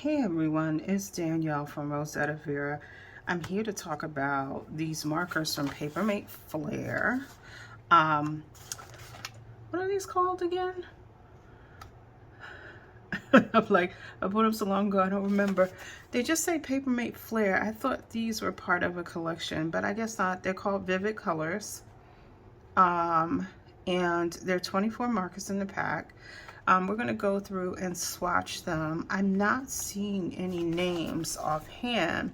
Hey everyone, it's Danielle from Rosetta Vera. I'm here to talk about these markers from Papermate Flair. Um, what are these called again? I'm like, I put them so long ago, I don't remember. They just say Papermate Flair. I thought these were part of a collection, but I guess not. They're called Vivid Colors. And there are 24 markers in the pack. We're going to go through and swatch them. I'm not seeing any names offhand,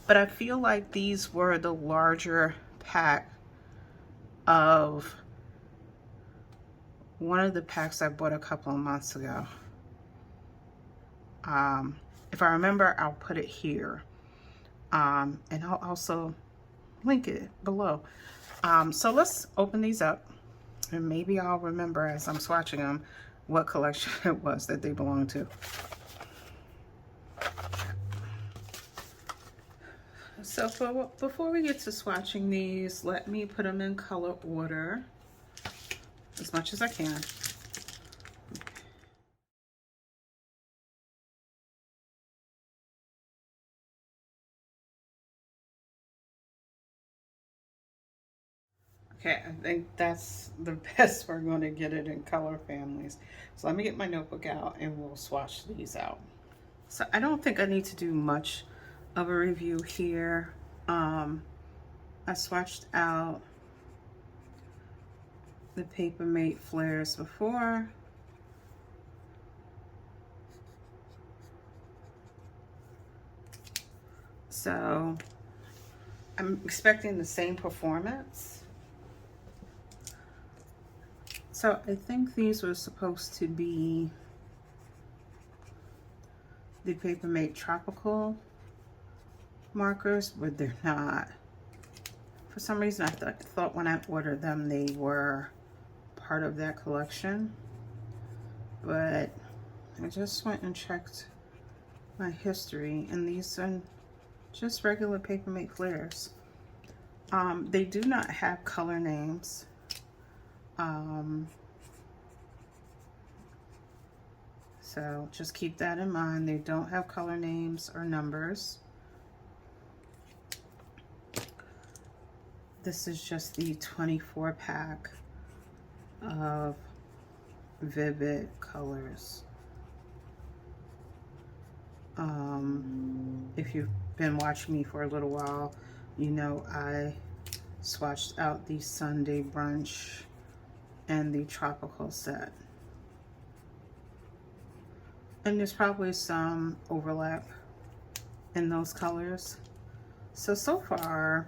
but I feel like these were the larger pack of one of the packs I bought a couple of months ago. If I remember, I'll put it here. And I'll also link it below. So let's open these up, and maybe I'll remember as I'm swatching them what collection it was that they belong to. So before we get to swatching these, let me put them in color order as much as I can. Okay, I think that's the best we're going to get it in color families. So let me get my notebook out and we'll swatch these out. So I don't think I need to do much of a review here. I swatched out the Papermate Flairs before. So I'm expecting the same performance. So I think these were supposed to be the Papermate Tropical markers, but they're not. For some reason, I thought when I ordered them, they were part of that collection. But I just went and checked my history, and these are just regular Papermate Flairs. They do not have color names. So just keep that in mind. They don't have color names or numbers. This is just the 24 pack of Vivid Colors. If you've been watching me for a little while, you know I swatched out the Sunday Brunch and the Tropical set. And there's probably some overlap in those colors. So far,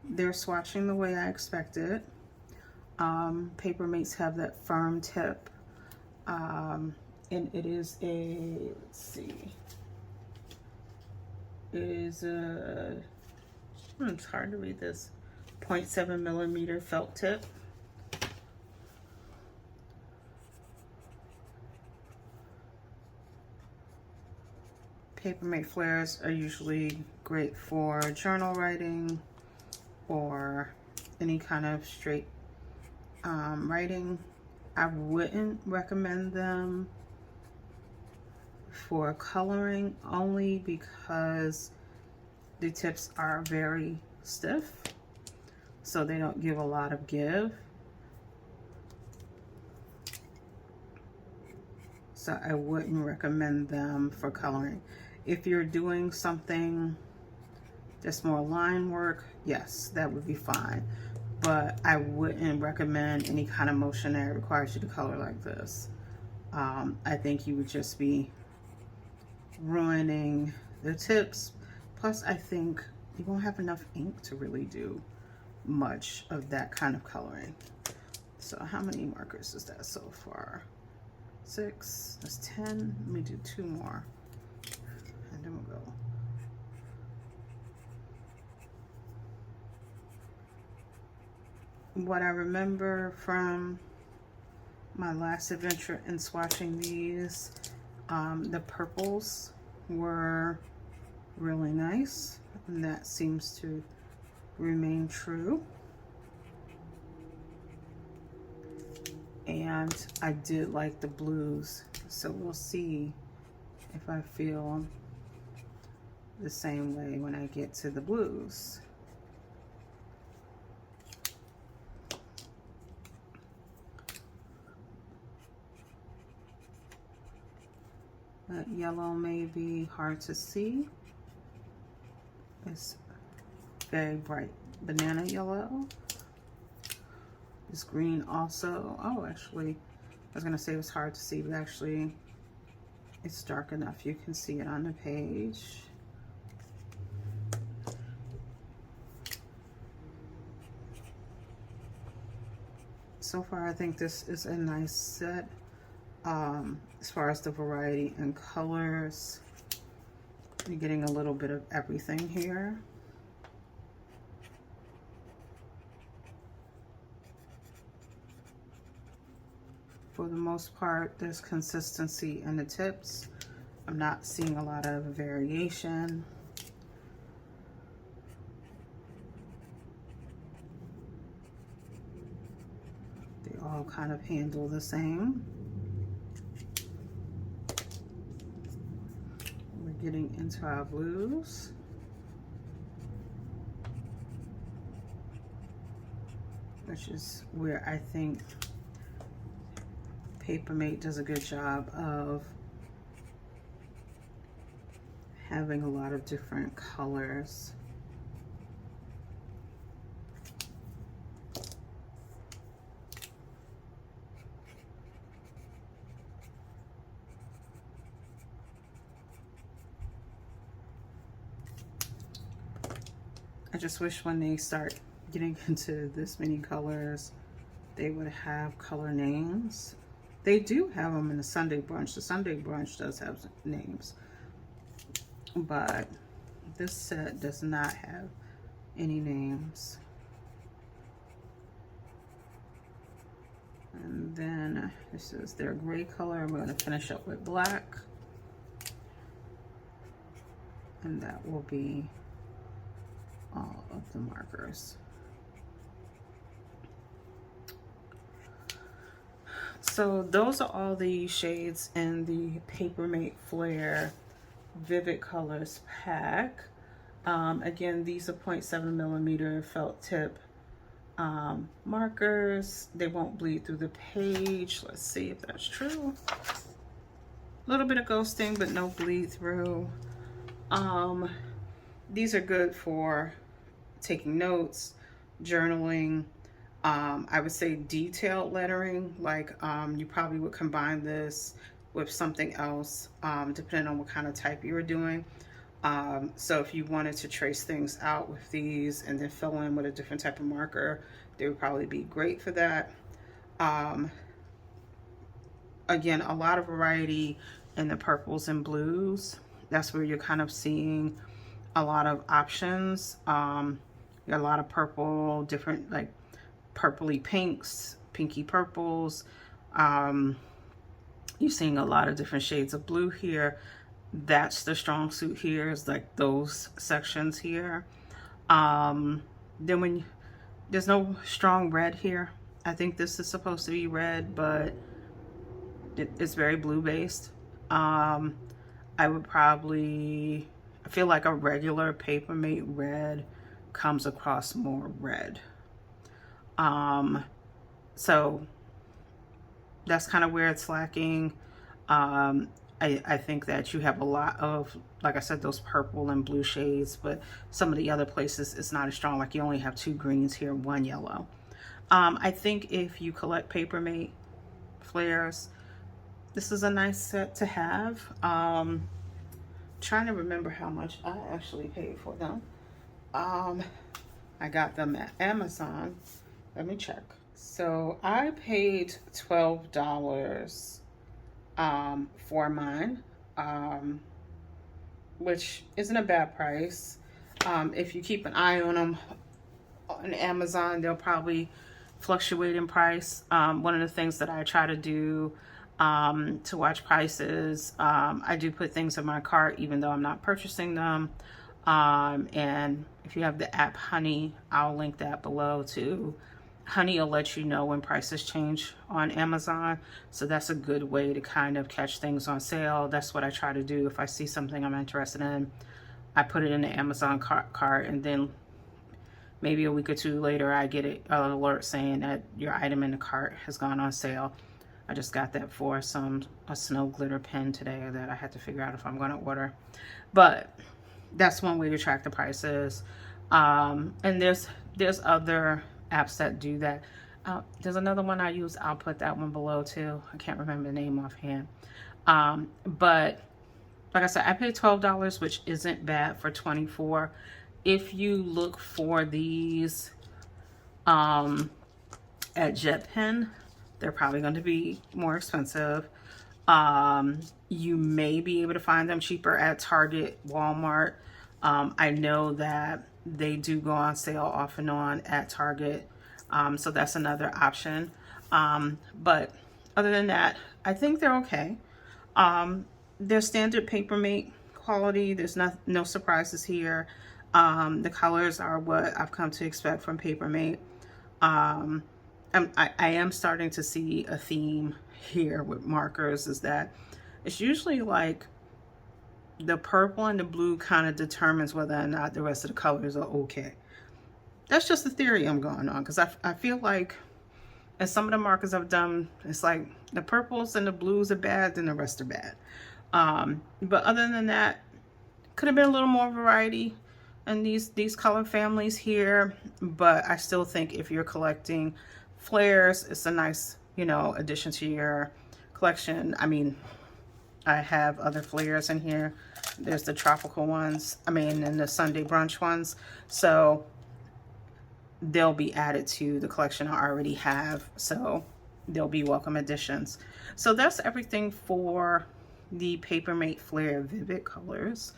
they're swatching the way I expected. Papermates have that firm tip. And it is a, let's see, it is a, it's hard to read this, 0.7 millimeter felt tip. Papermate Flairs are usually great for journal writing or any kind of straight writing. I wouldn't recommend them for coloring, only because the tips are very stiff, so they don't give a lot of give. So I wouldn't recommend them for coloring. If you're doing something that's more line work, yes, that would be fine. But I wouldn't recommend any kind of motion that requires you to color like this. I think you would just be ruining the tips. Plus, I think you won't have enough ink to really do much of that kind of coloring. So how many markers is that so far? 6, that's 10. Let me do 2 more, and then we'll go. What I remember from my last adventure in swatching these, the purples were really nice, and that seems to remain true. And I did like the blues, so we'll see if I feel the same way when I get to the blues. That yellow may be hard to see. It's very bright banana yellow. This green also, oh, actually, I was gonna say it was hard to see, but actually it's dark enough you can see it on the page. So far, I think this is a nice set. As far as the variety and colors, you're getting a little bit of everything here. For the most part, there's consistency in the tips. I'm not seeing a lot of variation. They all kind of handle the same. We're getting into our blues. Which is where I think Papermate does a good job of having a lot of different colors. I just wish when they start getting into this many colors, they would have color names. They do have them in the Sunday brunch. The Sunday brunch does have names, but this set does not have any names. And then this is their gray color. We're going to finish up with black, and that will be all of the markers. So those are all the shades in the Papermate Flair Vivid Colors pack. Again, these are 0.7 millimeter felt tip markers. They won't bleed through the page. Let's see if that's true. A little bit of ghosting, but no bleed through. These are good for taking notes, journaling. I would say detailed lettering, like you probably would combine this with something else, depending on what kind of type you were doing. So if you wanted to trace things out with these and then fill in with a different type of marker, they would probably be great for that. Again, a lot of variety in the purples and blues. That's where you're kind of seeing a lot of options. You got a lot of purple, different like purpley pinks, pinky purples. You're seeing a lot of different shades of blue here. That's the strong suit here, is like those sections here. Then there's no strong red here. I think this is supposed to be red, but it's very blue based. I feel like a regular Papermate red comes across more red. So that's kind of where it's lacking. I think that you have a lot of, like I said, those purple and blue shades, but some of the other places it's not as strong. Like you only have 2 greens here, 1 yellow. I think if you collect Papermate Flairs, this is a nice set to have. Trying to remember how much I actually paid for them. I got them at Amazon. Let me check. So I paid $12 for mine, which isn't a bad price. If you keep an eye on them on Amazon, they'll probably fluctuate in price. One of the things that I try to do to watch prices, I do put things in my cart even though I'm not purchasing them. And if you have the app Honey, I'll link that below to Honey will let you know when prices change on Amazon. So that's a good way to kind of catch things on sale. That's what I try to do. If I see something I'm interested in, I put it in the Amazon cart, and then maybe a week or two later, I get an alert saying that your item in the cart has gone on sale. I just got that for a snow glitter pen today that I had to figure out if I'm going to order. But that's one way to track the prices. And there's other apps that do that. There's another one I use. I'll put that one below too. I can't remember the name offhand. But like I said, I paid $12, which isn't bad for 24. If you look for these at JetPen, they're probably going to be more expensive. You may be able to find them cheaper at Target, Walmart. I know that they do go on sale off and on at Target. So that's another option. But other than that, I think they're okay. They're standard Papermate quality. There's no surprises here. The colors are what I've come to expect from Papermate. I am starting to see a theme here with markers, is that it's usually like the purple and the blue kind of determines whether or not the rest of the colors are okay. That's just the theory I'm going on, because I feel like in some of the markers I've done, it's like the purples and the blues are bad, then the rest are bad. But other than that, could have been a little more variety in these color families here. But I still think if you're collecting Flairs, it's a nice, addition to your collection. I mean, I have other Flairs in here. There's the tropical ones, and the Sunday brunch ones. So they'll be added to the collection I already have. So they'll be welcome additions. So that's everything for the Papermate Flair Vivid colors.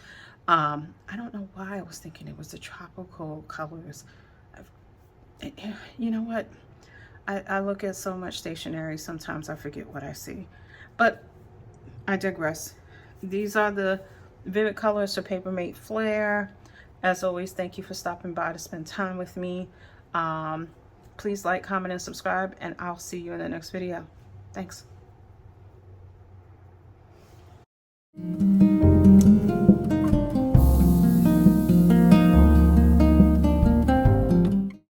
I don't know why I was thinking it was the tropical colors. You know what? I look at so much stationery, sometimes I forget what I see. But I digress. These are the Vivid colors for Papermate Flair. As always, thank you for stopping by to spend time with me. Please like, comment, and subscribe, and I'll see you in the next video. Thanks.